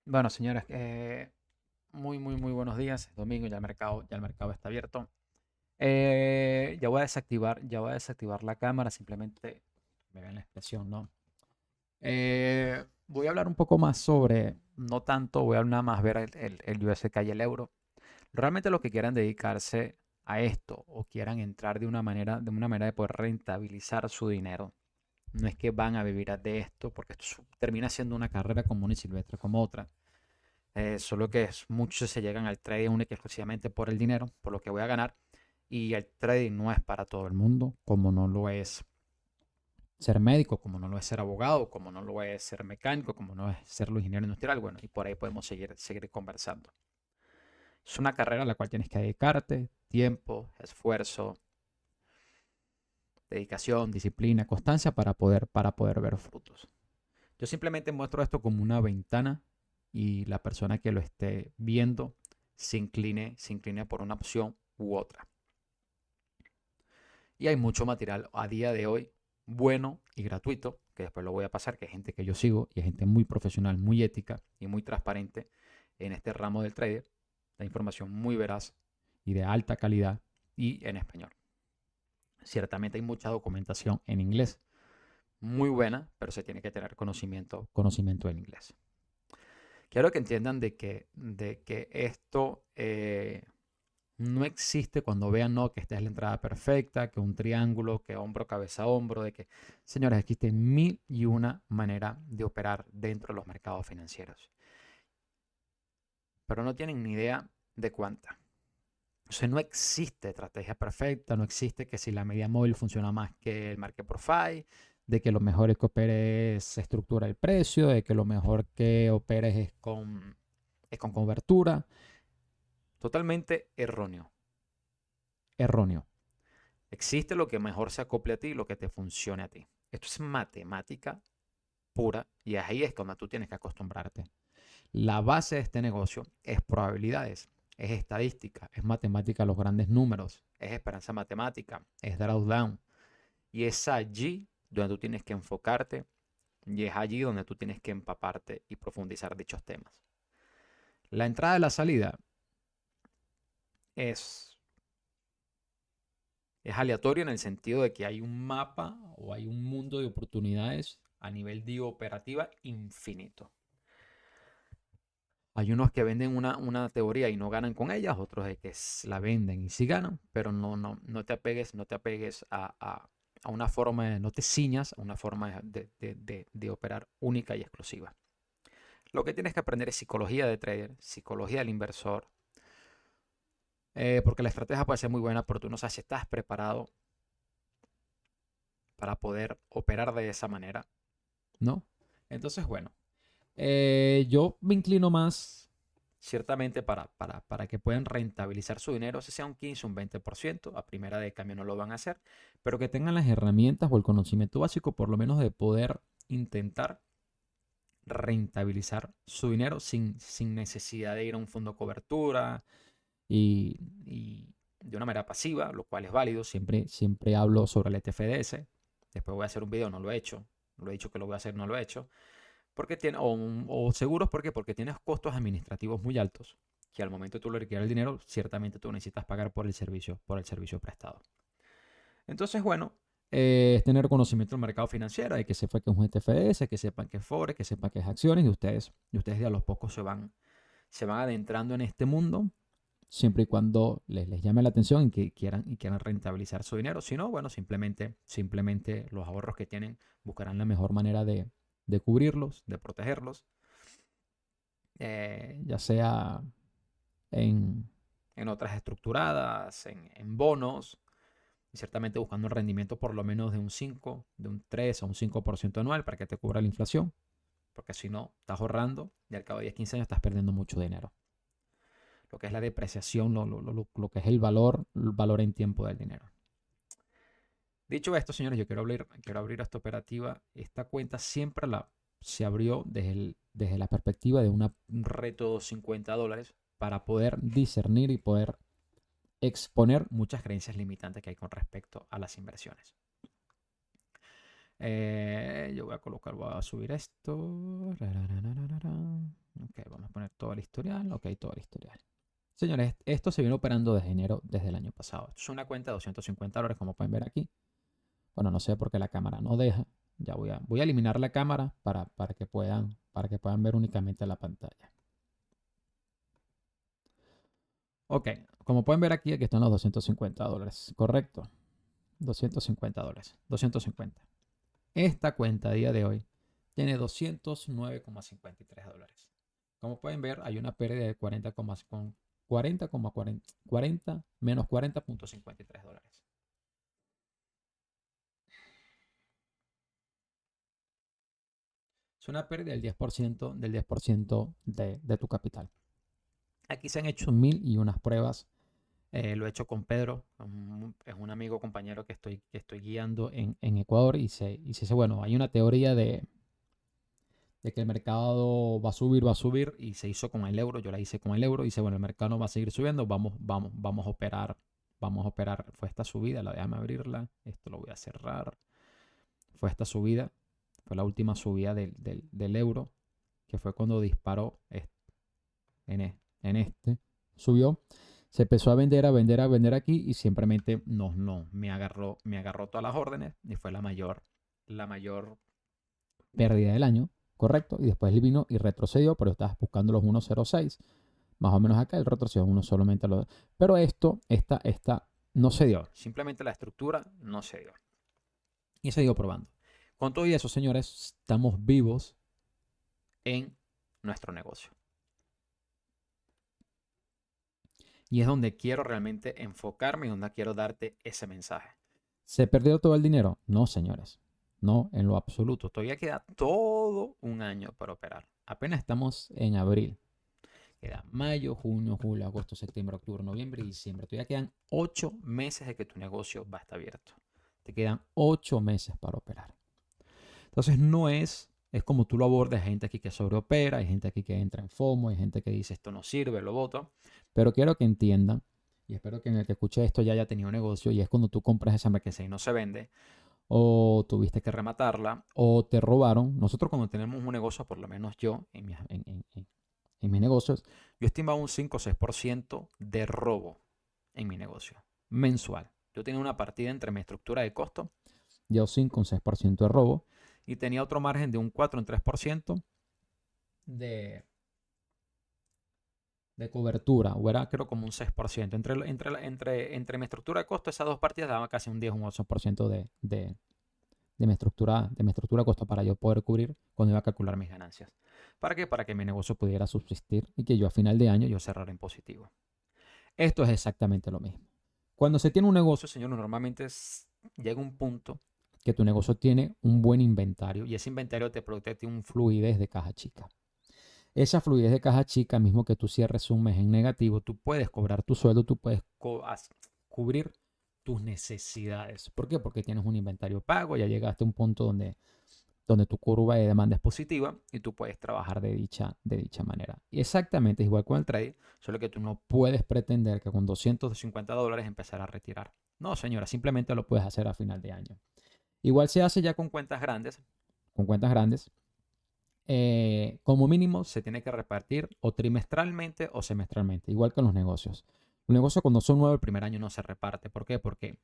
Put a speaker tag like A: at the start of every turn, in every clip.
A: Bueno, señores, muy buenos días. Es domingo, ya el mercado está abierto. Ya voy a desactivar la cámara, simplemente me ven la expresión, ¿no? Voy a hablar un poco más sobre, no tanto, voy a nada más ver el USK y el euro. Realmente los que quieran dedicarse a esto o quieran entrar de una manera de poder rentabilizar su dinero, no es que van a vivir de esto, porque esto termina siendo una carrera común y silvestre como otra. Solo que muchos se llegan al trading única y exclusivamente por el dinero, por lo que voy a ganar. Y el trading no es para todo el mundo, como no lo es ser médico, como no lo es ser abogado, como no lo es ser mecánico, como no es ser lo ingeniero industrial. Bueno, y por ahí podemos seguir conversando. Es una carrera a la cual tienes que dedicarte tiempo, esfuerzo, dedicación, disciplina, constancia para poder ver frutos. Yo simplemente muestro esto como una ventana y la persona que lo esté viendo se incline por una opción u otra. Y hay mucho material a día de hoy bueno y gratuito, que después lo voy a pasar, que es gente que yo sigo y es gente muy profesional, muy ética y muy transparente en este ramo del trader. La información muy veraz y de alta calidad y en español. Ciertamente hay mucha documentación en inglés, muy buena, pero se tiene que tener conocimiento en inglés. Quiero que entiendan de que esto no existe cuando vean, no, que esta es la entrada perfecta, que un triángulo, que hombro, cabeza, hombro, de que, señores, existen mil y una manera de operar dentro de los mercados financieros, pero no tienen ni idea de cuánta. O sea, no existe estrategia perfecta, no existe que si la media móvil funciona más que el market profile, de que lo mejor es que operes estructura el precio, de que lo mejor que operes es con cobertura. Totalmente erróneo. Erróneo. Existe lo que mejor se acople a ti, lo que te funcione a ti. Esto es matemática pura y ahí es cuando tú tienes que acostumbrarte. La base de este negocio es probabilidades, es estadística, es matemática, los grandes números, es esperanza matemática, es drawdown. Y es allí donde tú tienes que enfocarte y es allí donde tú tienes que empaparte y profundizar dichos temas. La entrada y la salida es Es aleatorio en el sentido de que hay un mapa o hay un mundo de oportunidades a nivel de operativa infinito. Hay unos que venden una teoría y no ganan con ellas, otros de que la venden y sí ganan, pero no te apegues a una forma, no te ciñas a una forma de operar única y exclusiva. Lo que tienes que aprender es psicología de trader, psicología del inversor, porque la estrategia puede ser muy buena, pero tú no sabes si estás preparado para poder operar de esa manera, ¿no? Entonces, bueno, yo me inclino más, ciertamente, para que puedan rentabilizar su dinero, si sea un 15, un 20%, a primera de cambio no lo van a hacer, pero que tengan las herramientas o el conocimiento básico, por lo menos de poder intentar rentabilizar su dinero sin necesidad de ir a un fondo de cobertura y de una manera pasiva, lo cual es válido. Siempre hablo sobre el ETFDS. Después voy a hacer un video, no lo he hecho. No lo he dicho que lo voy a hacer, no lo he hecho. Porque tiene, o seguros, ¿por qué? Porque tienes costos administrativos muy altos, que al momento de tú le requieres el dinero, ciertamente tú necesitas pagar por el servicio prestado. Entonces, bueno, es tener conocimiento del mercado financiero, de que sepa que es un ETFS, que sepan que es Forex, que sepan que es acciones, y ustedes de a los pocos se van adentrando en este mundo, siempre y cuando les llame la atención y quieran rentabilizar su dinero. Si no, bueno, simplemente los ahorros que tienen buscarán la mejor manera de cubrirlos, de protegerlos, ya sea en otras estructuradas, en bonos, y ciertamente buscando un rendimiento por lo menos de un 5, de un 3 a un 5% anual para que te cubra la inflación, porque si no, estás ahorrando y al cabo de 10, 15 años estás perdiendo mucho dinero. Lo que es la depreciación, lo que es el valor en tiempo del dinero. Dicho esto, señores, yo quiero abrir esta operativa. Esta cuenta siempre se abrió desde la perspectiva de un reto de $50 para poder discernir y poder exponer muchas creencias limitantes que hay con respecto a las inversiones. Yo voy a subir esto. Ok, vamos a poner todo el historial. Ok, todo el historial. Señores, esto se viene operando desde enero, desde el año pasado. Esto es una cuenta de $250, como pueden ver aquí. Bueno, no sé por qué la cámara no deja. Ya voy a eliminar la cámara para que puedan ver únicamente la pantalla. Ok, como pueden ver aquí están los $250, correcto. $250, 250. Esta cuenta a día de hoy tiene $209,53. Como pueden ver, hay una pérdida de 40 menos $40.53. Es una pérdida del 10% de tu capital. Aquí se han hecho mil y unas pruebas. Lo he hecho con Pedro, es un amigo compañero que estoy guiando en Ecuador y se dice, bueno, hay una teoría de que el mercado va a subir y se hizo con el euro, yo la hice con el euro y dice, bueno, el mercado va a seguir subiendo, vamos a operar, fue esta subida, déjame abrirla, esto lo voy a cerrar, fue esta subida, fue la última subida del euro, que fue cuando disparó en este, subió, se empezó a vender aquí y simplemente no, me agarró todas las órdenes y fue la mayor pérdida del año, correcto, y después él vino y retrocedió, pero estabas buscando los 1.06, más o menos acá, el retrocedió uno solamente los. Pero esta no se dio, simplemente la estructura no se dio. Y se dio probando. Con todo y eso, señores, estamos vivos en nuestro negocio. Y es donde quiero realmente enfocarme y donde quiero darte ese mensaje. ¿Se perdió todo el dinero? No, señores. No, en lo absoluto. Todavía queda todo un año para operar. Apenas estamos en abril. Queda mayo, junio, julio, agosto, septiembre, octubre, noviembre y diciembre. Todavía quedan 8 meses de que tu negocio va a estar abierto. Te quedan 8 meses para operar. Entonces no es como tú lo abordes. Hay gente aquí que sobreopera, hay gente aquí que entra en FOMO, hay gente que dice esto no sirve, lo voto. Pero quiero que entiendan, y espero que en el que escuche esto ya haya tenido negocio, y es cuando tú compras esa mercancía y no se vende, o tuviste que rematarla, o te robaron. Nosotros cuando tenemos un negocio, por lo menos yo, en mis negocios, yo estimaba un 5 o 6% de robo en mi negocio mensual. Yo tenía una partida entre mi estructura de costo, ya un 5 o un 6% de robo, y tenía otro margen de un 4 o un 3% de, de cobertura, o era creo como un 6%. Entre mi estructura de costo, esas dos partidas daban casi un 10 o un 8% de mi estructura de costo para yo poder cubrir cuando iba a calcular mis ganancias. ¿Para qué? Para que mi negocio pudiera subsistir y que yo a final de año yo cerrara en positivo. Esto es exactamente lo mismo. Cuando se tiene un negocio, señor, normalmente llega un punto que tu negocio tiene un buen inventario y ese inventario te protege un fluidez de caja chica. Esa fluidez de caja chica, mismo que tú cierres un mes en negativo, tú puedes cobrar tu sueldo, tú puedes cubrir tus necesidades. ¿Por qué? Porque tienes un inventario pago, ya llegaste a un punto donde tu curva de demanda es positiva y tú puedes trabajar de dicha manera. Y exactamente es igual con el trade, solo que tú no puedes pretender que con $250 empezar a retirar. No, señora, simplemente lo puedes hacer a final de año. Igual se hace ya con cuentas grandes. Como mínimo se tiene que repartir o trimestralmente o semestralmente, igual que en los negocios. Los negocios cuando son nuevos el primer año no se reparte. ¿Por qué? Porque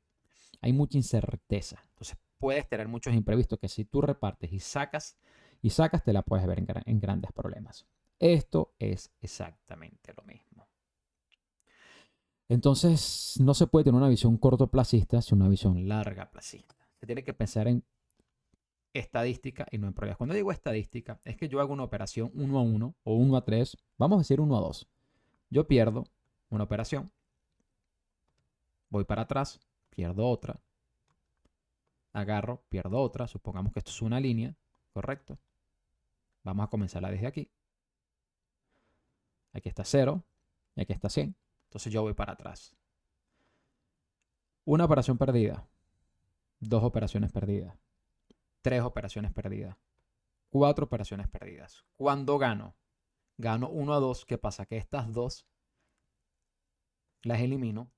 A: hay mucha incerteza. Entonces puedes tener muchos imprevistos que si tú repartes y sacas, te la puedes ver en grandes problemas. Esto es exactamente lo mismo. Entonces no se puede tener una visión cortoplacista, sino una visión larga placista. Se tiene que pensar en estadística y no en probabilidades. Cuando digo estadística, es que yo hago una operación 1-1 o 1-3, vamos a decir 1-2. Yo pierdo una operación, voy para atrás, pierdo otra, agarro, pierdo otra, supongamos que esto es una línea, ¿correcto? Vamos a comenzarla desde aquí. Aquí está 0 y aquí está 100. Entonces yo voy para atrás. Una operación perdida, 2 operaciones perdidas, 3 operaciones perdidas, 4 operaciones perdidas. Cuando gano 1-2. ¿Qué pasa? Que estas dos las elimino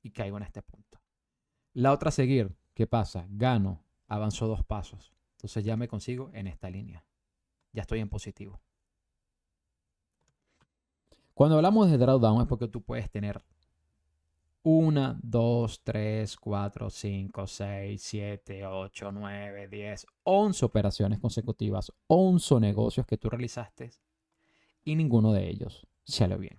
A: y caigo en este punto. La otra seguir, ¿qué pasa? Gano, avanzo 2 pasos. Entonces ya me consigo en esta línea. Ya estoy en positivo. Cuando hablamos de drawdown es porque tú puedes tener 1, 2, 3, 4, 5, 6, 7, 8, 9, 10, 11 operaciones consecutivas, 11 negocios que tú realizaste y ninguno de ellos salió bien.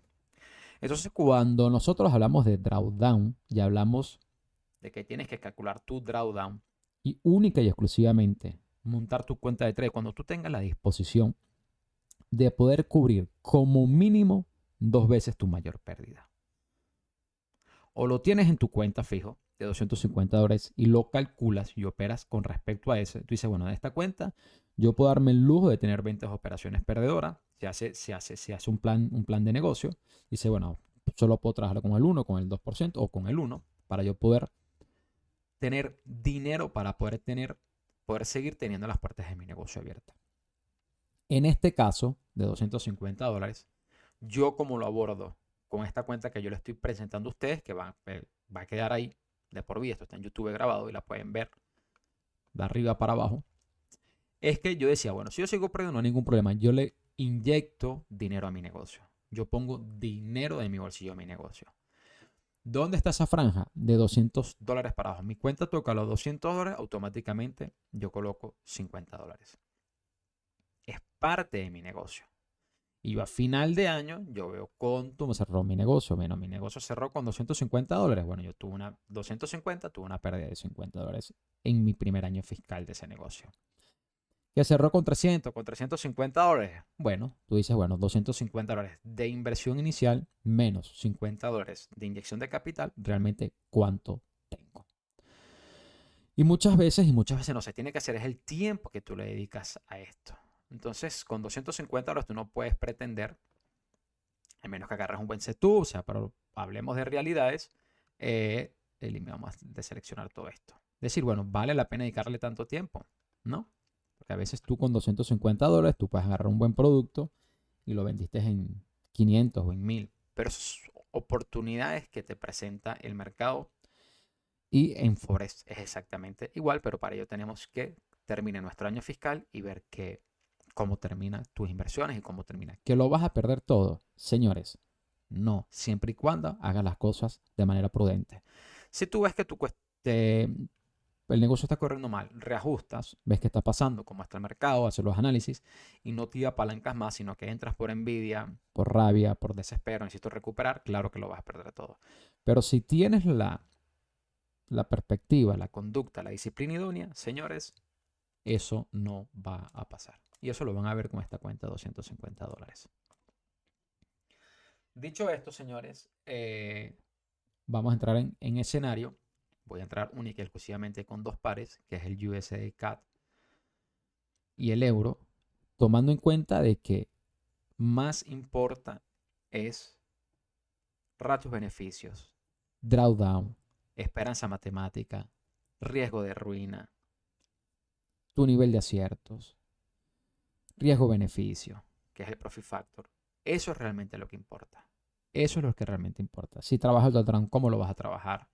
A: Entonces, cuando nosotros hablamos de drawdown, ya hablamos de que tienes que calcular tu drawdown y única y exclusivamente montar tu cuenta de trade cuando tú tengas la disposición de poder cubrir como mínimo 2 veces tu mayor pérdida. O lo tienes en tu cuenta fijo de $250 y lo calculas y operas con respecto a eso. Tú dices, bueno, de esta cuenta yo puedo darme el lujo de tener 20 operaciones perdedoras. Se hace un plan de negocio. Dice, bueno, solo puedo trabajar con el 1, con el 2% o con el 1 para yo poder tener dinero para poder seguir teniendo las puertas de mi negocio abiertas. En este caso de $250, yo como lo abordo con esta cuenta que yo le estoy presentando a ustedes, que va a quedar ahí de por vida, esto está en YouTube grabado y la pueden ver de arriba para abajo, es que yo decía, bueno, si yo sigo perdiendo no hay ningún problema, yo le inyecto dinero a mi negocio, yo pongo dinero de mi bolsillo a mi negocio. ¿Dónde está esa franja? De $200 para abajo. Mi cuenta toca los $200, automáticamente yo coloco $50. Es parte de mi negocio. Y a final de año yo veo cuánto me cerró mi negocio. Bueno, mi negocio cerró con $250. Bueno, yo tuve una 250, tuve una pérdida de $50 en mi primer año fiscal de ese negocio. Que cerró con 300, con $350. Bueno, tú dices, bueno, $250 de inversión inicial menos $50 de inyección de capital, realmente cuánto tengo. Y muchas veces no se tiene que hacer, es el tiempo que tú le dedicas a esto. Entonces, con $250 tú no puedes pretender, a menos que agarres un buen setup, o sea, pero hablemos de realidades, eliminamos de seleccionar todo esto. Decir, bueno, ¿vale la pena dedicarle tanto tiempo? ¿No? Porque a veces tú con $250 tú puedes agarrar un buen producto y lo vendiste en 500 o en 1000. Pero esas oportunidades que te presenta el mercado y en Forex es exactamente igual, pero para ello tenemos que terminar nuestro año fiscal y ver cómo terminan tus inversiones y cómo termina. ¿Que lo vas a perder todo? Señores, no, siempre y cuando hagas las cosas de manera prudente. Si tú ves que el negocio está corriendo mal, reajustas, ves qué está pasando, cómo está el mercado, haces los análisis y no te apalancas más, sino que entras por envidia, por rabia, por desespero, necesito recuperar, claro que lo vas a perder todo. Pero si tienes la perspectiva, la conducta, la disciplina idónea, señores, eso no va a pasar. Y eso lo van a ver con esta cuenta de $250. Dicho esto, señores, vamos a entrar en escenario. Voy a entrar única y exclusivamente con dos pares, que es el USD CAD y el euro, tomando en cuenta de que más importa es ratios beneficios, drawdown, esperanza matemática, riesgo de ruina, tu nivel de aciertos, riesgo-beneficio, que es el profit factor. Eso es realmente lo que importa. Eso es lo que realmente importa. Si trabajas el drawdown, ¿cómo lo vas a trabajar?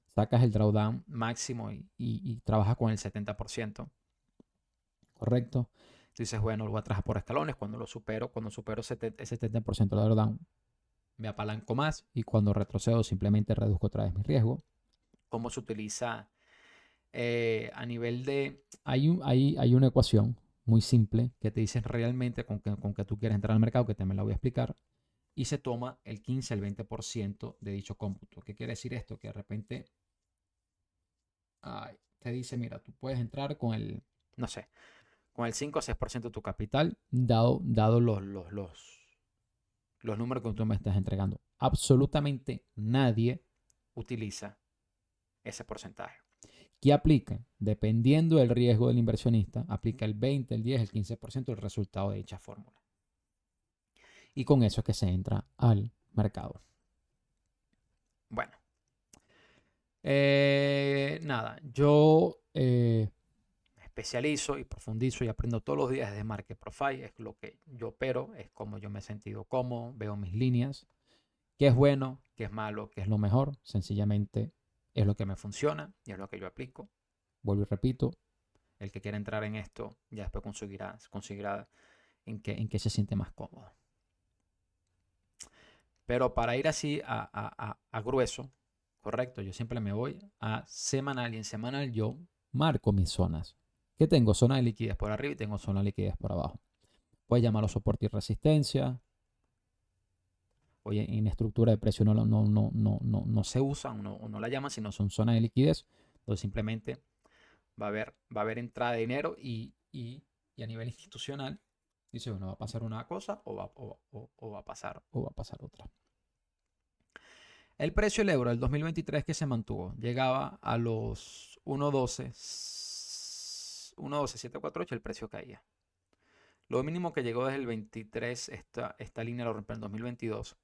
A: Sacas el drawdown máximo y trabajas con el 70%. ¿Correcto? Tú dices, bueno, lo voy a trabajar por escalones. Cuando supero ese 70% de drawdown, me apalanco más y cuando retrocedo simplemente reduzco otra vez mi riesgo. ¿Cómo se utiliza a nivel de... Hay una ecuación muy simple que te dice realmente con que tú quieres entrar al mercado, que también la voy a explicar, y se toma el 15 al 20% de dicho cómputo. ¿Qué quiere decir esto? Que de repente te dice, mira, tú puedes entrar con el, no sé, con el 5 o 6% de tu capital, dado los números que tú me estás entregando. Absolutamente nadie utiliza ese porcentaje. ¿Qué aplica? Dependiendo del riesgo del inversionista, aplica el 20, el 10, el 15% del resultado de dicha fórmula. Y con eso es que se entra al mercado. Bueno, nada, yo me especializo y profundizo y aprendo todos los días desde Market Profile. Es lo que yo opero, es como yo me he sentido cómodo, veo mis líneas, qué es bueno, qué es malo, qué es lo mejor. Sencillamente es lo que me funciona y es lo que yo aplico. Vuelvo y repito, el que quiera entrar en esto ya después conseguirá en qué se siente más cómodo. Pero para ir así a grueso, correcto, yo siempre me voy a semanal y en semanal yo marco mis zonas. ¿Qué tengo? Zona de liquidez por arriba y tengo zona de liquidez por abajo. Puedes llamarlo soporte y resistencia. Oye, en estructura de precio no se usan, no la llaman, sino son zonas de liquidez. Entonces simplemente va a haber entrada de dinero y a nivel institucional dice, bueno, va a pasar una cosa o va a pasar otra. El precio del euro del 2023 que se mantuvo llegaba a los 1.12.748, el precio caía. Lo mínimo que llegó desde el 23, esta línea lo rompió en el 2022,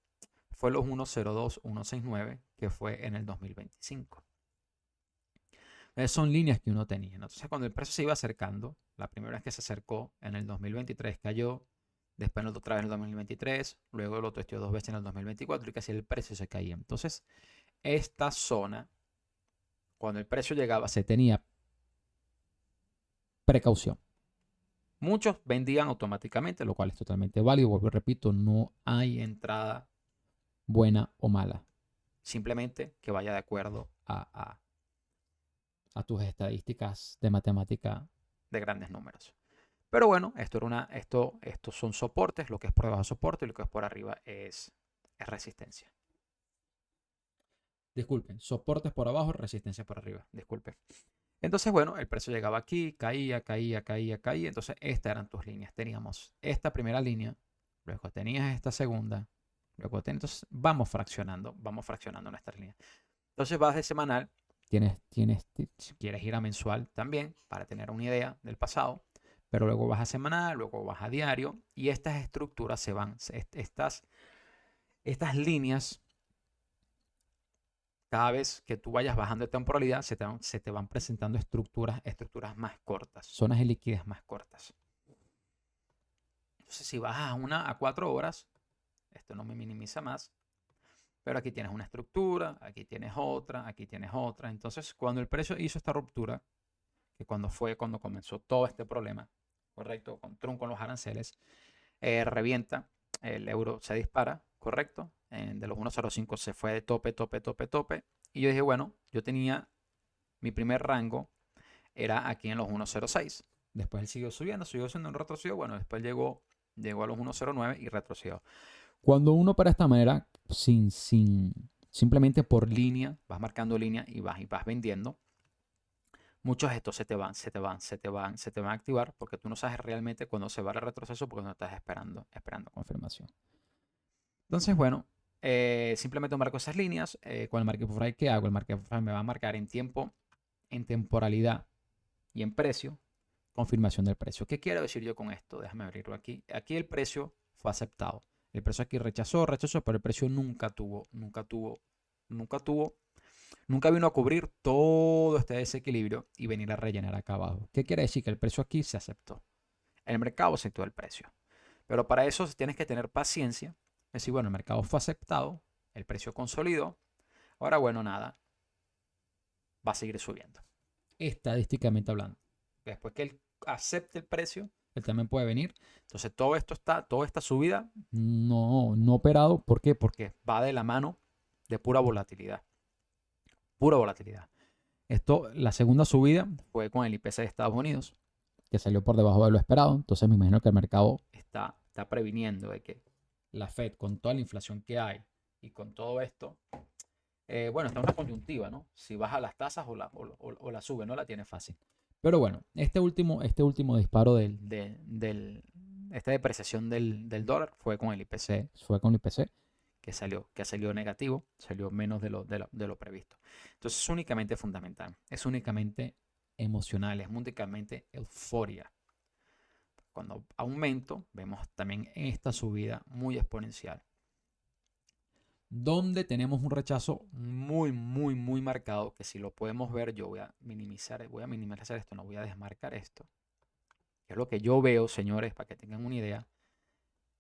A: fue los 1.02.169, que fue en el 2025. Entonces son líneas que uno tenía, ¿no? Entonces cuando el precio se iba acercando, la primera vez que se acercó en el 2023 cayó, después otra vez en el 2023, luego lo testeó 2 veces en el 2024 y casi el precio se caía. Entonces esta zona, cuando el precio llegaba, se tenía precaución. Muchos vendían automáticamente, lo cual es totalmente válido. Vuelvo y repito, no hay entrada buena o mala. Simplemente que vaya de acuerdo a tus estadísticas de matemática de grandes números. Pero bueno, estos son soportes, lo que es por debajo es soporte y lo que es por arriba es resistencia. Disculpen, soportes por abajo, resistencia por arriba. Disculpen. Entonces, bueno, el precio llegaba aquí, caía. Entonces, estas eran tus líneas. Teníamos esta primera línea, luego tenías esta segunda, luego entonces vamos fraccionando nuestras líneas. Entonces vas de semanal, si quieres ir a mensual también, para tener una idea del pasado, pero luego vas a semanal, luego vas a diario, y estas estructuras estas líneas, cada vez que tú vayas bajando de temporalidad, se te van presentando estructuras más cortas, zonas de liquidez más cortas. Entonces, si bajas a 4 horas, esto no me minimiza más, pero aquí tienes una estructura, aquí tienes otra, aquí tienes otra. Entonces, cuando el precio hizo esta ruptura, que cuando comenzó todo este problema, correcto, con Trump con los aranceles, revienta, el euro se dispara, correcto, de los 1.05 se fue de tope. Y yo dije, bueno, yo tenía mi primer rango, era aquí en los 1.06. Después él siguió subiendo un retrocedió. Bueno, después llegó a los 1.09 y retrocedió. Cuando uno para esta manera, simplemente por línea, vas marcando línea y vas vendiendo, muchos de estos se te van a activar porque tú no sabes realmente cuándo se va el retroceso porque no estás esperando confirmación. Entonces, bueno, simplemente marco esas líneas. Con el Market Profile, ¿qué hago? El Market Profile me va a marcar en tiempo, en temporalidad y en precio, confirmación del precio. ¿Qué quiero decir yo con esto? Déjame abrirlo aquí. Aquí el precio fue aceptado. El precio aquí rechazó, pero el precio nunca vino a cubrir todo este desequilibrio y venir a rellenar acá abajo. ¿Qué quiere decir? Que el precio aquí se aceptó. El mercado aceptó el precio. Pero para eso tienes que tener paciencia. Es decir, bueno, el mercado fue aceptado, el precio consolidó. Ahora, bueno, nada, va a seguir subiendo. Estadísticamente hablando. Después que él acepte el precio, él también puede venir. Entonces, toda esta subida no operado. ¿Por qué? Porque va de la mano de pura volatilidad. Pura volatilidad. La segunda subida fue con el IPC de Estados Unidos, que salió por debajo de lo esperado. Entonces me imagino que el mercado está previniendo de que la Fed, con toda la inflación que hay y con todo esto, bueno, está en una coyuntiva, ¿no? Si baja las tasas o la sube, no la tiene fácil. Pero bueno, este último disparo esta depreciación del dólar fue con el IPC, que salió negativo, salió menos de lo previsto. Entonces es únicamente fundamental, es únicamente emocional, es únicamente euforia. Cuando aumento, vemos también esta subida muy exponencial, donde tenemos un rechazo muy marcado, que si lo podemos ver, yo voy a minimizar esto, no voy a desmarcar esto, que es lo que yo veo, señores, para que tengan una idea.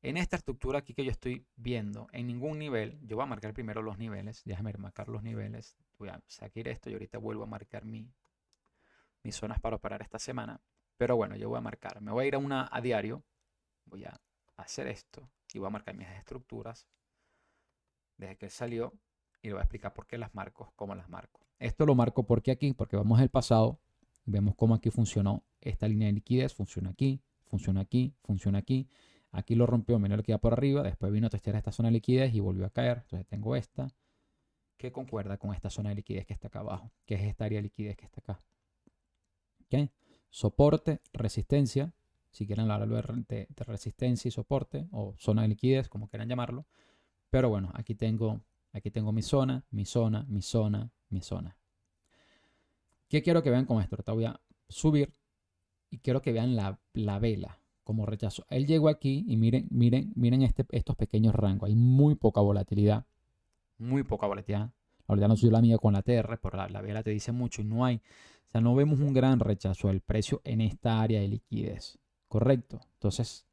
A: En esta estructura aquí que yo estoy viendo, en ningún nivel, yo voy a marcar primero los niveles, déjame marcar los niveles, voy a sacar esto y ahorita vuelvo a marcar mis zonas para operar esta semana. Pero bueno, yo voy a marcar, me voy a ir a diario, voy a hacer esto y voy a marcar mis estructuras. desde que él salió, y le voy a explicar por qué las marco, cómo las marco. Esto lo marco porque aquí, porque vamos al pasado, vemos cómo aquí funcionó esta línea de liquidez, funciona aquí, funciona aquí, funciona aquí. Aquí lo rompió, mira lo que iba por arriba, después vino a testear esta zona de liquidez y volvió a caer. Entonces tengo esta que concuerda con esta zona de liquidez que está acá abajo, que es esta área de liquidez que está acá. ¿Okay? Soporte, resistencia, si quieren hablarlo de resistencia y soporte, o zona de liquidez, como quieran llamarlo. Pero bueno, aquí tengo mi zona, mi zona, mi zona, mi zona. ¿Qué quiero que vean con esto? Ahorita voy a subir y quiero que vean la vela como rechazo. Él llegó aquí y miren estos pequeños rangos. Hay muy poca volatilidad. Muy poca volatilidad. Ahorita no soy la mía con la TR, pero la vela te dice mucho y no hay. O sea, no vemos un gran rechazo del precio en esta área de liquidez. ¿Correcto? Entonces,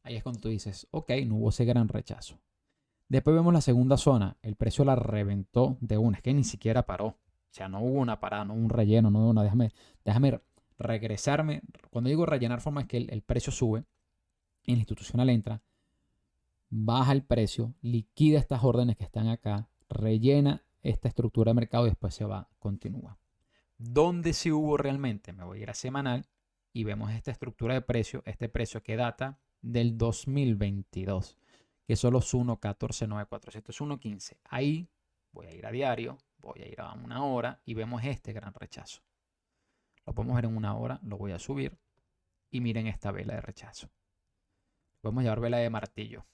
A: ahí es cuando tú dices, ok, no hubo ese gran rechazo. Después vemos la segunda zona. El precio la reventó de una. Es que ni siquiera paró. O sea, no hubo una parada, no hubo un relleno, no hubo una. Déjame regresarme. Cuando digo rellenar forma es que el precio sube y el institucional entra, baja el precio, liquida estas órdenes que están acá, rellena esta estructura de mercado y después se va, continúa. ¿Dónde sí hubo realmente? Me voy a ir a semanal y vemos esta estructura de precio, este precio que data del 2022, que son los 1.1494, esto es 1.15. Ahí voy a ir a diario, voy a ir a una hora y vemos este gran rechazo. Lo podemos ver en una hora, lo voy a subir y miren esta vela de rechazo. Podemos llevar vela de martillo.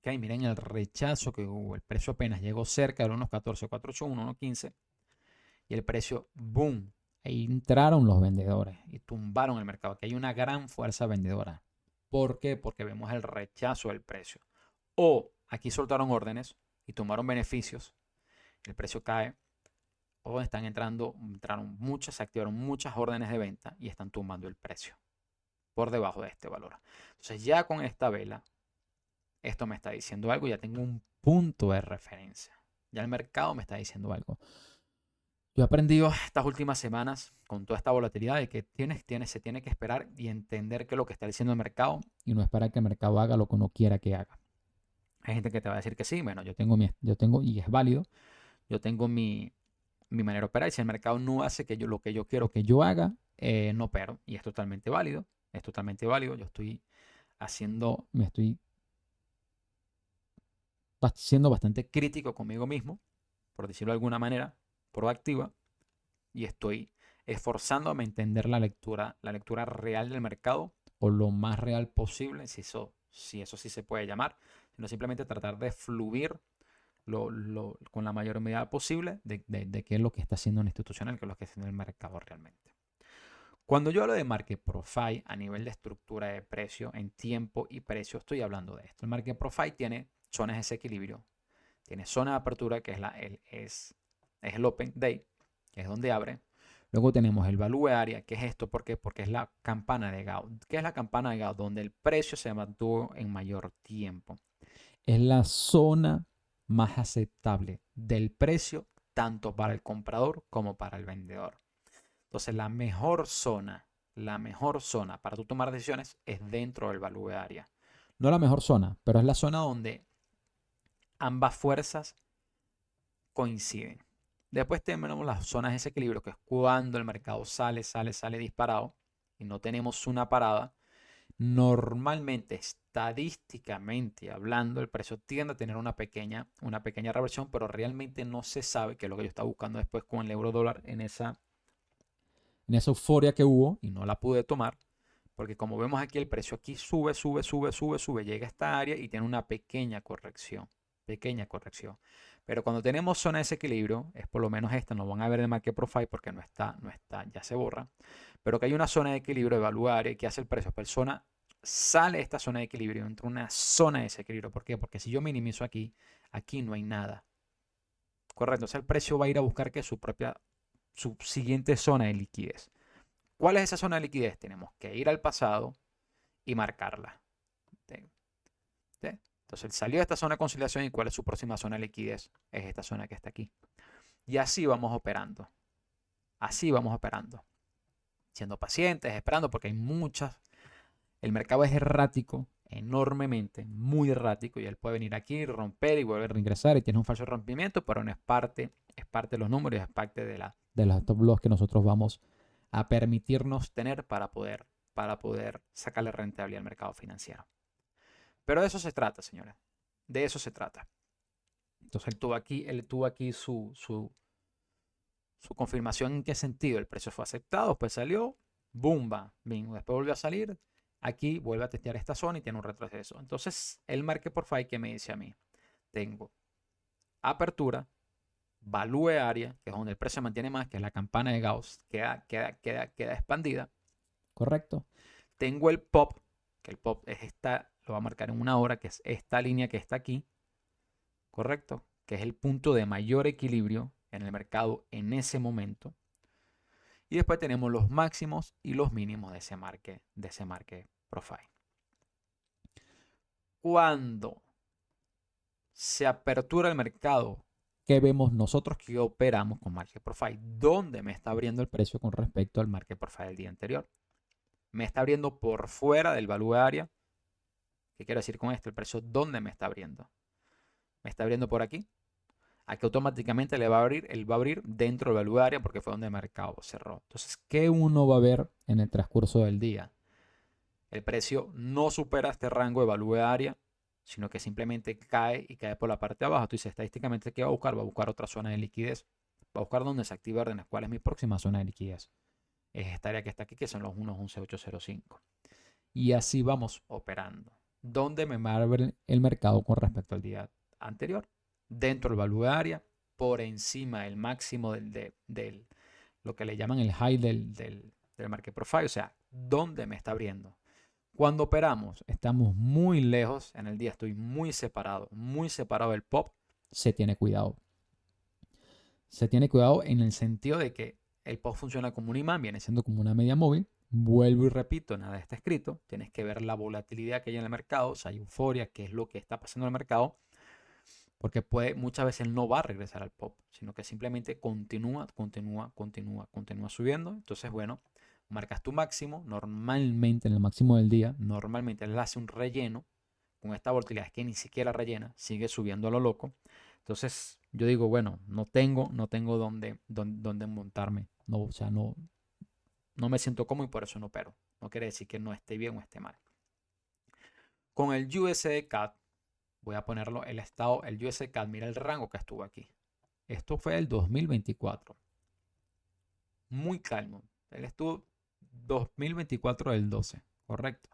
A: Okay, miren el rechazo que hubo. El precio apenas llegó cerca de unos 14.481, 1.15 y el precio, boom. Ahí entraron los vendedores y tumbaron el mercado. Aquí hay una gran fuerza vendedora. ¿Por qué? Porque vemos el rechazo del precio. O aquí soltaron órdenes y tomaron beneficios. El precio cae. O entraron muchas, se activaron muchas órdenes de venta y están tumbando el precio por debajo de este valor. Entonces ya con esta vela, esto me está diciendo algo. Ya tengo un punto de referencia. Ya el mercado me está diciendo algo. Yo he aprendido estas últimas semanas con toda esta volatilidad de que se tiene que esperar y entender qué es lo que está diciendo el mercado y no esperar que el mercado haga lo que uno quiera que haga. Hay gente que te va a decir que sí, bueno, yo tengo y es válido, yo tengo mi manera de operar y si el mercado no hace lo que yo quiero que yo haga, no opero y es totalmente válido, es totalmente válido. Yo me estoy siendo bastante crítico conmigo mismo, por decirlo de alguna manera, proactiva, y estoy esforzándome a entender la lectura real del mercado o lo más real posible, si eso sí se puede llamar, sino simplemente tratar de fluir con la mayor medida posible de qué es lo que está haciendo un institucional, qué es lo que está haciendo el mercado realmente. Cuando yo hablo de market profile a nivel de estructura de precio en tiempo y precio, estoy hablando de esto. El market profile tiene zonas de desequilibrio, tiene zona de apertura que es el open day, que es donde abre. Luego tenemos el value area, que es esto, ¿por qué? Porque es la campana de Gauss. ¿Qué es la campana de Gauss? Donde el precio se mantuvo en mayor tiempo. Es la zona más aceptable del precio, tanto para el comprador como para el vendedor. Entonces, la mejor zona para tú tomar decisiones es dentro del value area. No la mejor zona, pero es la zona donde ambas fuerzas coinciden. Después tenemos las zonas de desequilibrio, que es cuando el mercado sale disparado y no tenemos una parada. Normalmente, estadísticamente hablando, el precio tiende a tener una pequeña reversión, pero realmente no se sabe qué es lo que yo estaba buscando después con el euro dólar en esa euforia que hubo y no la pude tomar. Porque como vemos aquí, el precio aquí sube, llega a esta área y tiene una pequeña corrección. Pero cuando tenemos zona de desequilibrio, es por lo menos esta, no van a ver el market profile porque no está, ya se borra. Pero que hay una zona de equilibrio, evaluar y que hace el precio. Persona sale de esta zona de equilibrio, entra una zona de desequilibrio. ¿Por qué? Porque si yo minimizo aquí no hay nada. Correcto, o sea, el precio va a ir a buscar que su siguiente zona de liquidez. ¿Cuál es esa zona de liquidez? Tenemos que ir al pasado y marcarla. ¿Sí? Entonces, él salió de esta zona de conciliación y cuál es su próxima zona de liquidez. Es esta zona que está aquí. Y así vamos operando. Siendo pacientes, esperando, porque hay muchas. El mercado es errático. enormemente, muy errático, y él puede venir aquí, romper y volver a reingresar y tiene un falso rompimiento, pero no es parte de los números, es parte de los stop loss que nosotros vamos a permitirnos tener para poder sacarle rentabilidad al mercado financiero. Pero de eso se trata, señores. De eso se trata. Entonces él tuvo aquí su confirmación. ¿En qué sentido? El precio fue aceptado, después salió, bumba, bingo, después volvió a salir, aquí vuelve a testear esta zona y tiene un retroceso. Entonces el market profile que me dice a mí, tengo apertura, value área, que es donde el precio se mantiene más, que es la campana de Gauss, queda expandida, ¿correcto? Tengo el pop, que el pop es esta, lo va a marcar en una hora, que es esta línea que está aquí, ¿correcto? Que es el punto de mayor equilibrio en el mercado en ese momento. Y después tenemos los máximos y los mínimos de ese market profile. Cuando se apertura el mercado, ¿qué vemos nosotros que operamos con market profile? ¿Dónde me está abriendo el precio con respecto al market profile del día anterior? Me está abriendo por fuera del value area. ¿Qué quiero decir con esto? El precio, ¿dónde me está abriendo? Me está abriendo por aquí. Aquí automáticamente le va a abrir, él va a abrir dentro del value area porque fue donde el mercado cerró. Entonces, ¿qué uno va a ver en el transcurso del día? El precio no supera este rango de value area, sino que simplemente cae y cae por la parte de abajo. Tú dices, estadísticamente, ¿qué va a buscar? Va a buscar otra zona de liquidez. Va a buscar donde se activa órdenes. ¿Cuál es mi próxima zona de liquidez? Es esta área que está aquí, que son los 1.11805. Y así vamos operando. ¿Dónde me va a abrir el mercado con respecto al día anterior? Dentro del value area, por encima del máximo del lo que le llaman el high del market profile. O sea, ¿dónde me está abriendo? Cuando operamos, estamos muy lejos. En el día estoy muy separado del pop. Se tiene cuidado. Se tiene cuidado en el sentido de que el pop funciona como un imán, viene siendo como una media móvil. Vuelvo y repito, nada está escrito. Tienes que ver la volatilidad que hay en el mercado, si hay euforia, qué es lo que está pasando en el mercado. Porque muchas veces no va a regresar al pop, sino que simplemente continúa subiendo. Entonces, bueno, marcas tu máximo. Normalmente en el máximo del día, normalmente él hace un relleno con esta volatilidad, es que ni siquiera rellena, sigue subiendo a lo loco. Entonces yo digo, bueno, no tengo dónde montarme. No, o sea, no me siento cómodo y por eso no opero. No quiere decir que no esté bien o esté mal. Con el USD CAD, voy a ponerlo el estado, el USD CAD, mira el rango que estuvo aquí. Esto fue el 2024. Muy calmo. Él estuvo 2024 del 12, correcto.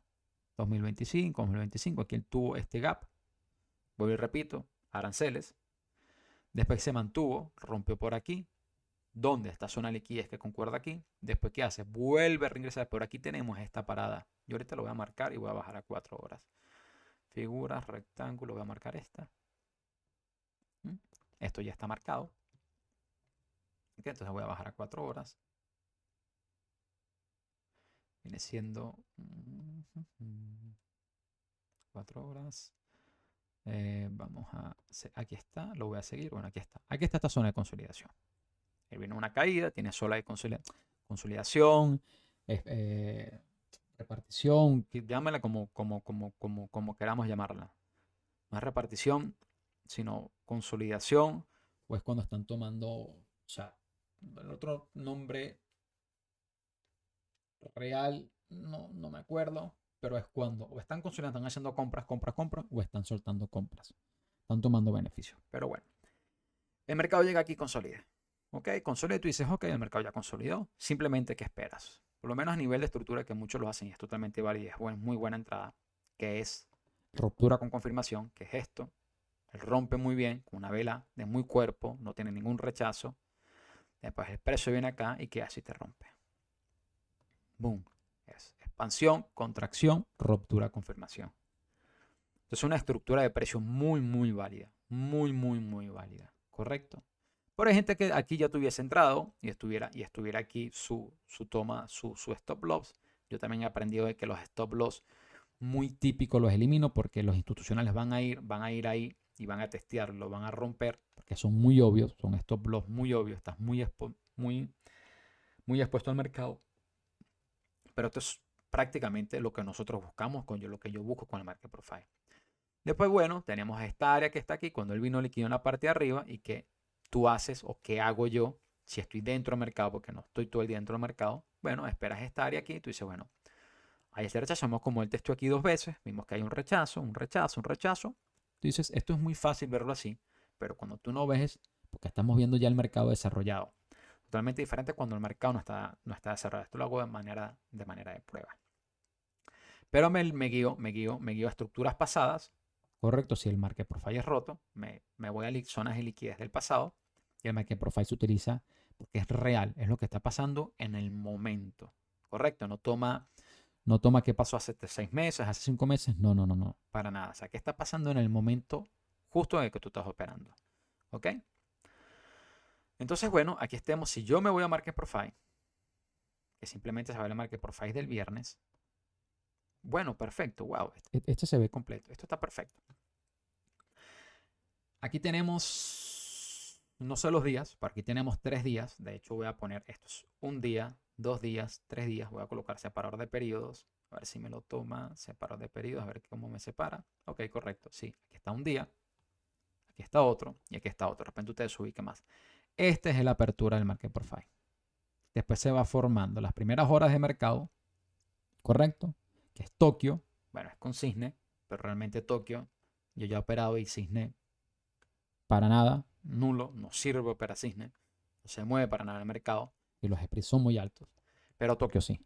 A: 2025, aquí él tuvo este gap. Voy y repito, aranceles. Después se mantuvo, rompió por aquí. ¿Dónde? Esta zona de liquidez que concuerda aquí. Después, ¿qué hace? Vuelve a reingresar. Por aquí tenemos esta parada. Yo ahorita lo voy a marcar y voy a bajar a 4 horas. Figuras, rectángulo, voy a marcar esta. Esto ya está marcado. ¿Okay? Entonces voy a bajar a 4 horas. Viene siendo 4 horas. Vamos a... Aquí está, lo voy a seguir. Bueno, aquí está. Aquí está esta zona de consolidación. Viene una caída, tiene sola de consolidación, repartición, llámala como queramos llamarla. No es repartición, sino consolidación, o es cuando están tomando, o sea, el otro nombre real, no me acuerdo, pero es cuando o están consolidando, están haciendo compras, o están soltando compras. Están tomando beneficios. Pero bueno, el mercado llega aquí y consolida. ¿Ok? Consolida y tú dices, ok, el mercado ya consolidó. Simplemente, ¿qué esperas? Por lo menos a nivel de estructura, que muchos lo hacen y es totalmente válido, es muy buena entrada, que es ruptura con confirmación, que es esto. Él rompe muy bien, con una vela de muy cuerpo, no tiene ningún rechazo. Después el precio viene acá y ¿qué hace? Y te rompe. Boom. Es expansión, contracción, ruptura, confirmación. Entonces una estructura de precio muy válida. Muy válida. ¿Correcto? Pero hay gente que aquí ya tuviese entrado y estuviera aquí su toma, su stop loss. Yo también he aprendido de que los stop loss muy típicos los elimino porque los institucionales van a ir ahí y van a testearlo, van a romper, porque son muy obvios, son stop loss muy obvios, estás muy expuesto al mercado. Pero esto es prácticamente lo que nosotros buscamos con lo que yo busco con el Market Profile. Después, bueno, tenemos esta área que está aquí, cuando el vino liquidó en la parte de arriba y que tú haces o qué hago yo si estoy dentro del mercado, porque no estoy todo el día dentro del mercado. Bueno, esperas esta área aquí y tú dices, bueno, hay este rechazo, vemos como el texto aquí 2 veces, vimos que hay un rechazo, un rechazo, un rechazo. Tú dices, esto es muy fácil verlo así, pero cuando tú no ves, porque estamos viendo ya el mercado desarrollado. Totalmente diferente cuando el mercado no está desarrollado. Esto lo hago de manera de prueba. Pero me guío a estructuras pasadas. Correcto, si el market profile es roto, me voy a zonas de liquidez del pasado. Y el market profile se utiliza porque es real, es lo que está pasando en el momento. Correcto, no toma qué pasó hace 6 meses, hace 5 meses. No, para nada. O sea, qué está pasando en el momento justo en el que tú estás operando. ¿Ok? Entonces, bueno, aquí estemos. Si yo me voy a Market Profile, que simplemente se va a ver el Market Profile del viernes. Bueno, perfecto. Wow, este se ve completo. Esto está perfecto. Aquí tenemos, no sé los días, pero aquí tenemos 3 días. De hecho, voy a poner estos 1 día, 2 días, 3 días. Voy a colocar separador de periodos. A ver si me lo toma. Separador de periodos, a ver cómo me separa. Ok, correcto. Sí, aquí está 1 día. Aquí está otro. Y aquí está otro. De repente ustedes se ubiquen más. Esta es la apertura del Market Profile. Después se va formando las primeras horas de mercado. Correcto. Que es Tokio. Bueno, es con Cisne. Pero realmente Tokio, yo ya he operado y Cisne para nada, nulo, no sirve para Cisne, no se mueve para nada en el mercado y los spreads son muy altos. Pero Tokio sí.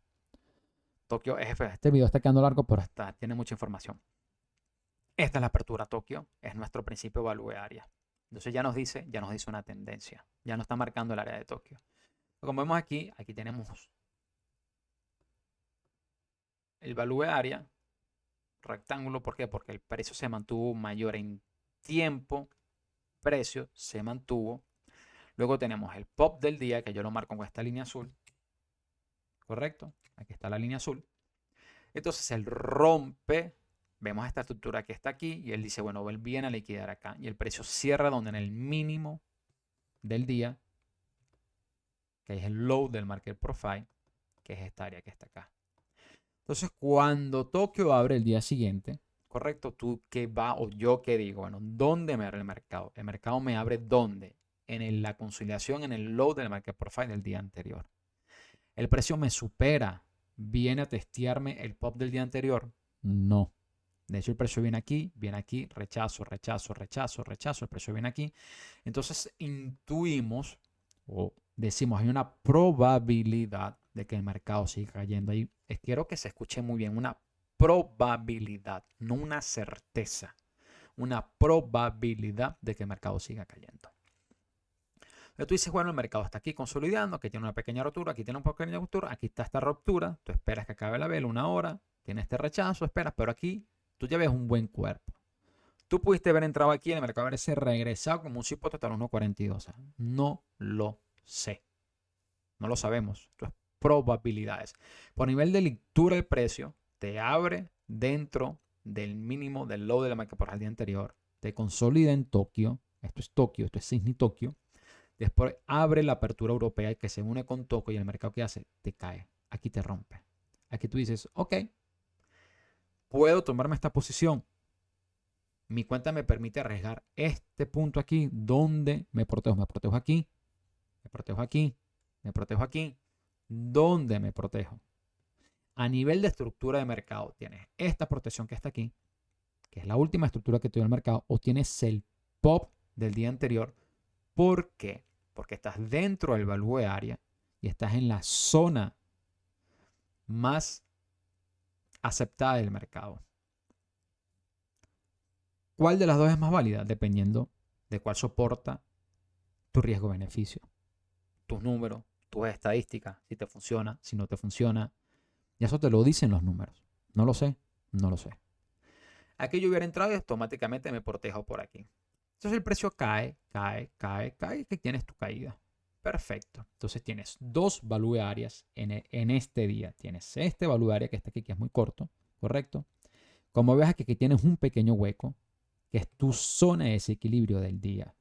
A: Tokio es, este video está quedando largo, pero tiene mucha información. Esta es la apertura Tokio, es nuestro principio value área. Entonces ya nos dice una tendencia, ya nos está marcando el área de Tokio. Como vemos aquí tenemos el value área, rectángulo, ¿por qué? Porque el precio se mantuvo mayor en tiempo, precio se mantuvo. Luego tenemos el pop del día, que yo lo marco con esta línea azul. ¿Correcto? Aquí está la línea azul. Entonces él rompe, vemos esta estructura que está aquí y él dice, bueno, él viene a liquidar acá. Y el precio cierra donde en el mínimo del día, que es el low del market profile, que es esta área que está acá. Entonces cuando Tokio abre el día siguiente, ¿correcto? ¿Tú qué va o yo qué digo? Bueno, ¿dónde me abre el mercado? El mercado me abre ¿dónde? En la conciliación, en el low del market profile del día anterior. ¿El precio me supera? ¿Viene a testearme el pop del día anterior? No. De hecho, el precio viene aquí, rechazo, rechazo, rechazo, rechazo. El precio viene aquí. Entonces, intuimos o decimos, hay una probabilidad de que el mercado siga cayendo. Y quiero que se escuche muy bien, una probabilidad, no una certeza. Una probabilidad de que el mercado siga cayendo. Entonces tú dices, bueno, el mercado está aquí consolidando, aquí tiene una pequeña rotura, aquí tiene una pequeña rotura, aquí está esta ruptura, tú esperas que acabe la vela 1 hora, tiene este rechazo, esperas, pero aquí tú ya ves un buen cuerpo. Tú pudiste haber entrado aquí en el mercado, haberse regresado como un support hasta los 1.42. No lo sé. No lo sabemos. Esto es probabilidades. Por nivel de lectura del precio, te abre dentro del mínimo del low de la marca por el día anterior, te consolida en Tokio, esto es Sydney Tokio. Después abre la apertura europea que se une con Tokio y el mercado que hace, te cae. Aquí te rompe. Aquí tú dices, ok, puedo tomarme esta posición. Mi cuenta me permite arriesgar este punto aquí donde me protejo. Me protejo aquí, me protejo aquí, me protejo aquí. ¿Dónde me protejo? A nivel de estructura de mercado, tienes esta protección que está aquí, que es la última estructura que tuvo el mercado, o tienes el pop del día anterior. ¿Por qué? Porque estás dentro del value área y estás en la zona más aceptada del mercado. ¿Cuál de las dos es más válida? Dependiendo de cuál soporta tu riesgo-beneficio, tus números, tus estadísticas, si te funciona, si no te funciona. Y eso te lo dicen los números. No lo sé, no lo sé. Aquí yo hubiera entrado y automáticamente me protejo por aquí. Entonces el precio cae, que tienes tu caída. Perfecto. Entonces tienes 2 value áreas en este día. Tienes este value área que está aquí, que es muy corto, ¿correcto? Como ves aquí tienes un pequeño hueco, que es tu zona de desequilibrio del día.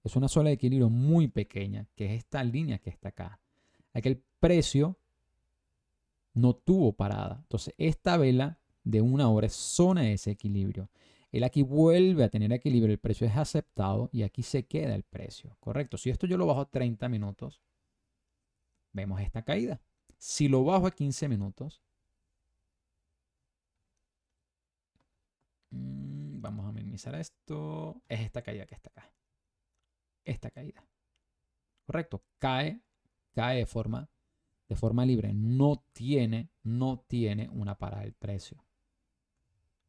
A: Es una zona de equilibrio muy pequeña, que es esta línea que está acá. Aquí el precio no tuvo parada. Entonces, esta vela de 1 hora es zona de desequilibrio. Él aquí vuelve a tener equilibrio, el precio es aceptado y aquí se queda el precio, ¿correcto? Si esto yo lo bajo a 30 minutos, vemos esta caída. Si lo bajo a 15 minutos, vamos a minimizar esto, es esta caída que está acá. Esta caída, ¿correcto? Cae de forma libre, no tiene una parada del precio.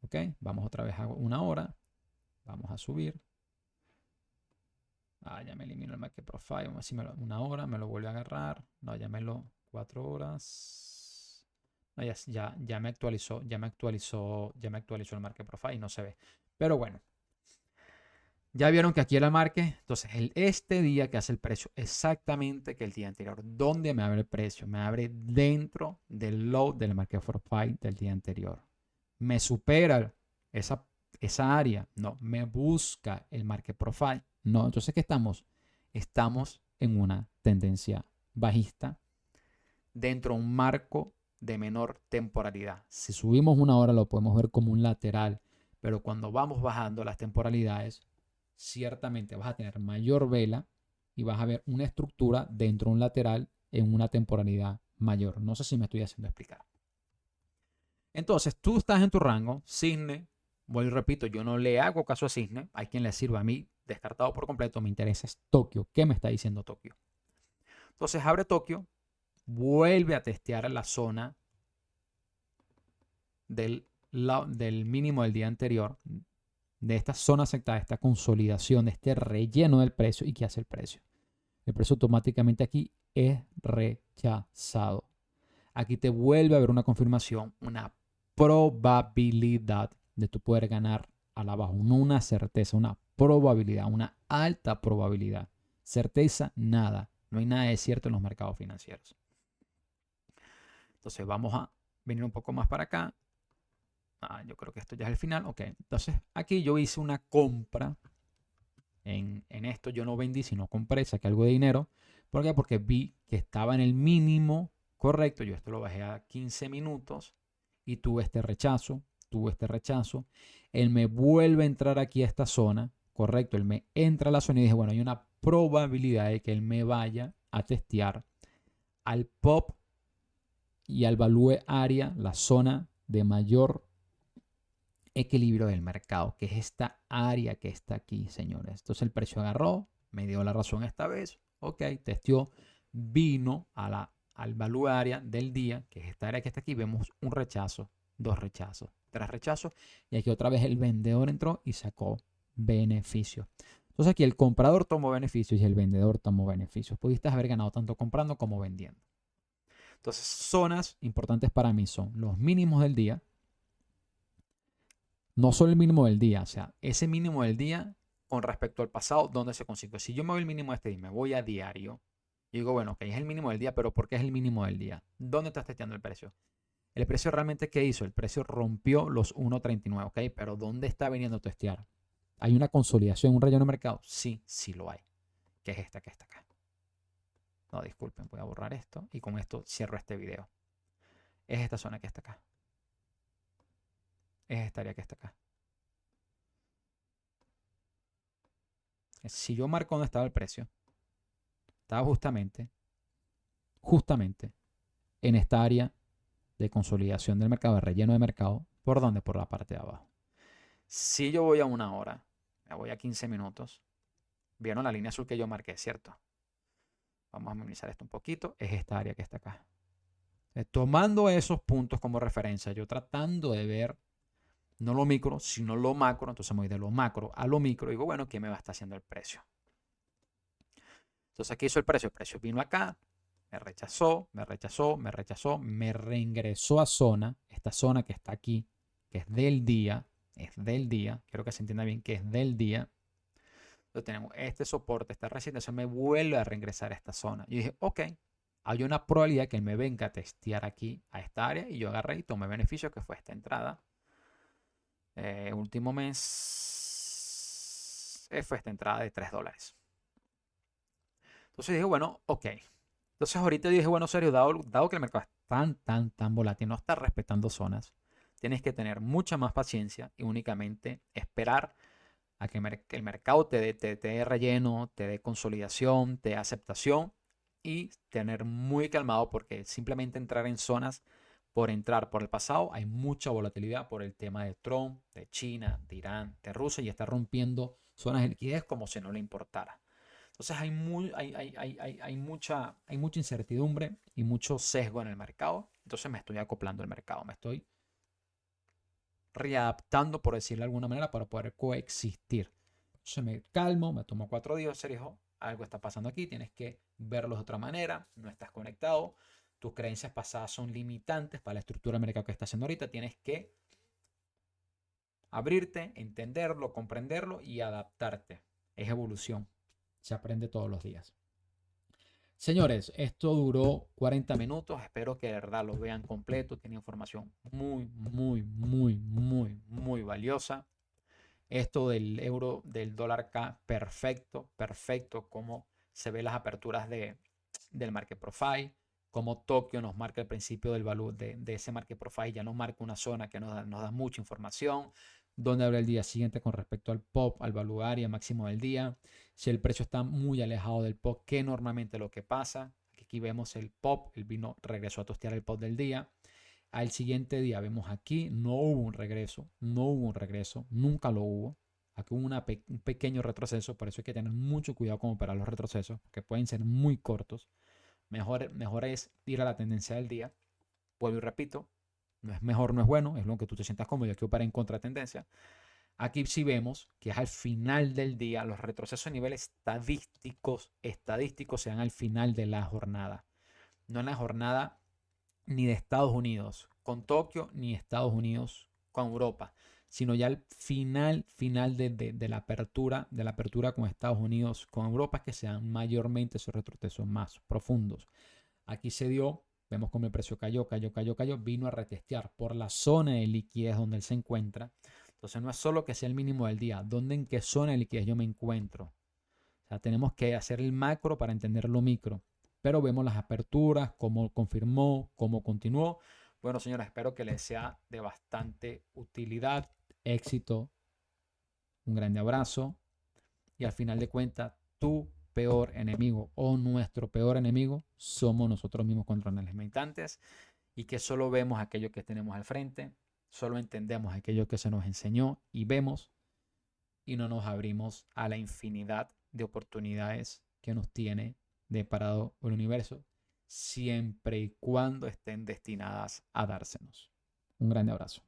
A: ¿Ok? Vamos otra vez a 1 hora. Vamos a subir. Ya me elimino el market profile. Vamos a decir 1 hora. Me lo vuelve a agarrar. No, ya me lo 4 horas. No, ya me actualizó. Ya me actualizó el market profile y no se ve. Pero bueno. Ya vieron que aquí era el market. Entonces, este día que hace el precio exactamente que el día anterior. ¿Dónde me abre el precio? Me abre dentro del low del market profile del día anterior. Me supera esa área. No, me busca el market profile. No, entonces, ¿qué estamos? Estamos en una tendencia bajista dentro de un marco de menor temporalidad. Si subimos 1 hora lo podemos ver como un lateral, pero cuando vamos bajando las temporalidades, ciertamente vas a tener mayor vela y vas a ver una estructura dentro de un lateral en una temporalidad mayor. No sé si me estoy haciendo explicar. Entonces, tú estás en tu rango, cisne, vuelvo y repito, yo no le hago caso a cisne, hay quien le sirva a mí, descartado por completo, me interesa es Tokio. ¿Qué me está diciendo Tokio? Entonces, abre Tokio, vuelve a testear la zona del mínimo del día anterior, de esta zona aceptada, esta consolidación, de este relleno del precio. ¿Y qué hace el precio? El precio automáticamente aquí es rechazado. Aquí te vuelve a haber una confirmación, una probabilidad de tu poder ganar a la baja, no una certeza, una probabilidad, una alta probabilidad. Certeza, nada. No hay nada de cierto en los mercados financieros. Entonces vamos a venir un poco más para acá. Yo creo que esto ya es el final. Ok, entonces aquí yo hice una compra. En esto yo no vendí, sino compré, saqué algo de dinero. ¿Por qué? Porque vi que estaba en el mínimo correcto. Yo esto lo bajé a 15 minutos y tuve este rechazo. Él me vuelve a entrar aquí a esta zona. Correcto, él me entra a la zona y dije, bueno, hay una probabilidad de que él me vaya a testear al pop y al value area, la zona de mayor equilibrio del mercado, que es esta área que está aquí, señores. Entonces el precio agarró, me dio la razón esta vez, ok, testeó, vino al value area del día, que es esta área que está aquí, vemos un rechazo, 2 rechazos, 3 rechazos, y aquí otra vez el vendedor entró y sacó beneficio. Entonces aquí el comprador tomó beneficios y el vendedor tomó beneficios. Pudiste haber ganado tanto comprando como vendiendo. Entonces, zonas importantes para mí son los mínimos del día, no solo el mínimo del día, o sea, ese mínimo del día con respecto al pasado, ¿dónde se consigue? Si yo me voy el mínimo de este día, me voy a diario, y digo, bueno, ok, es el mínimo del día, pero ¿por qué es el mínimo del día? ¿Dónde estás testeando el precio? El precio realmente, ¿qué hizo? El precio rompió los 1.39, ok, pero ¿dónde está viniendo a testear? ¿Hay una consolidación, un relleno de mercado? Sí, sí lo hay. ¿Qué es esta que está acá? No, disculpen, voy a borrar esto y con esto cierro este video. Es esta zona que está acá. Es esta área que está acá. Si yo marco dónde estaba el precio, estaba justamente en esta área de consolidación del mercado, de relleno de mercado. ¿Por dónde? Por la parte de abajo. Si yo voy a 1 hora, me voy a 15 minutos, vieron la línea azul que yo marqué, ¿cierto? Vamos a minimizar esto un poquito. Es esta área que está acá. Tomando esos puntos como referencia, yo tratando de ver no lo micro, sino lo macro, entonces me voy de lo macro a lo micro y digo, bueno, ¿qué me va a estar haciendo el precio? Entonces, ¿qué hizo el precio? El precio vino acá, me reingresó a zona, esta zona que está aquí, que es del día, quiero que se entienda bien que es del día. Entonces tenemos este soporte, esta resistencia, me vuelve a reingresar a esta zona. Yo dije, ok, hay una probabilidad que él me venga a testear aquí a esta área y yo agarré y tomé beneficio que fue esta entrada. Último mes fue esta entrada de $3. Entonces dije, bueno, ok, Entonces ahorita dije, bueno, serio, dado que el mercado es tan volátil, no está respetando zonas, tienes que tener mucha más paciencia y únicamente esperar a que el mercado te dé relleno, te dé consolidación, te dé aceptación y tener muy calmado porque simplemente entrar en zonas por entrar por el pasado hay mucha volatilidad por el tema de Trump, de China, de Irán, de Rusia y está rompiendo zonas de liquidez como si no le importara. Entonces hay mucha incertidumbre y mucho sesgo en el mercado. Entonces me estoy acoplando al mercado, me estoy readaptando, por decirlo de alguna manera, para poder coexistir. Entonces me calmo, me tomo 4 días, hijo, algo está pasando aquí, tienes que verlo de otra manera, no estás conectado, tus creencias pasadas son limitantes para la estructura del mercado que estás haciendo ahorita, tienes que abrirte, entenderlo, comprenderlo y adaptarte. Es evolución, se aprende todos los días. Señores, esto duró 40 minutos. Espero que de verdad lo vean completo. Tiene información muy valiosa. Esto del euro, del dólar K, perfecto, perfecto. Cómo se ven las aperturas del market profile. Cómo Tokio nos marca el principio del valor de ese market profile. Ya nos marca una zona que nos da mucha información. Dónde abre el día siguiente con respecto al POP, al value area máximo del día. Si el precio está muy alejado del POP, que normalmente lo que pasa. Aquí vemos el POP, el vino regresó a tostear el POP del día. Al siguiente día vemos aquí, no hubo un regreso, nunca lo hubo. Aquí hubo un pequeño retroceso, por eso hay que tener mucho cuidado como operar los retrocesos, que pueden ser muy cortos. Mejor es ir a la tendencia del día. Vuelvo y repito, no es mejor, no es bueno, es lo que tú te sientas cómodo. Yo quiero operar en contra de tendencia. Aquí sí vemos que es al final del día, los retrocesos a nivel estadísticos se dan al final de la jornada. No en la jornada ni de Estados Unidos con Tokio, ni Estados Unidos con Europa, sino ya al final de la apertura con Estados Unidos, con Europa, que sean mayormente esos retrocesos más profundos. Aquí se dio, vemos como el precio cayó, vino a retestear por la zona de liquidez donde él se encuentra. Entonces no es solo que sea el mínimo del día, ¿dónde, en qué zona de liquidez yo me encuentro? O sea, tenemos que hacer el macro para entender lo micro. Pero vemos las aperturas, cómo confirmó, cómo continuó. Bueno, señores, espero que les sea de bastante utilidad, éxito, un grande abrazo. Y al final de cuentas, tu peor enemigo o nuestro peor enemigo somos nosotros mismos contra los limitantes y que solo vemos aquello que tenemos al frente, solo entendemos aquello que se nos enseñó y vemos y no nos abrimos a la infinidad de oportunidades que nos tiene deparado el universo, siempre y cuando estén destinadas a dársenos. Un grande abrazo.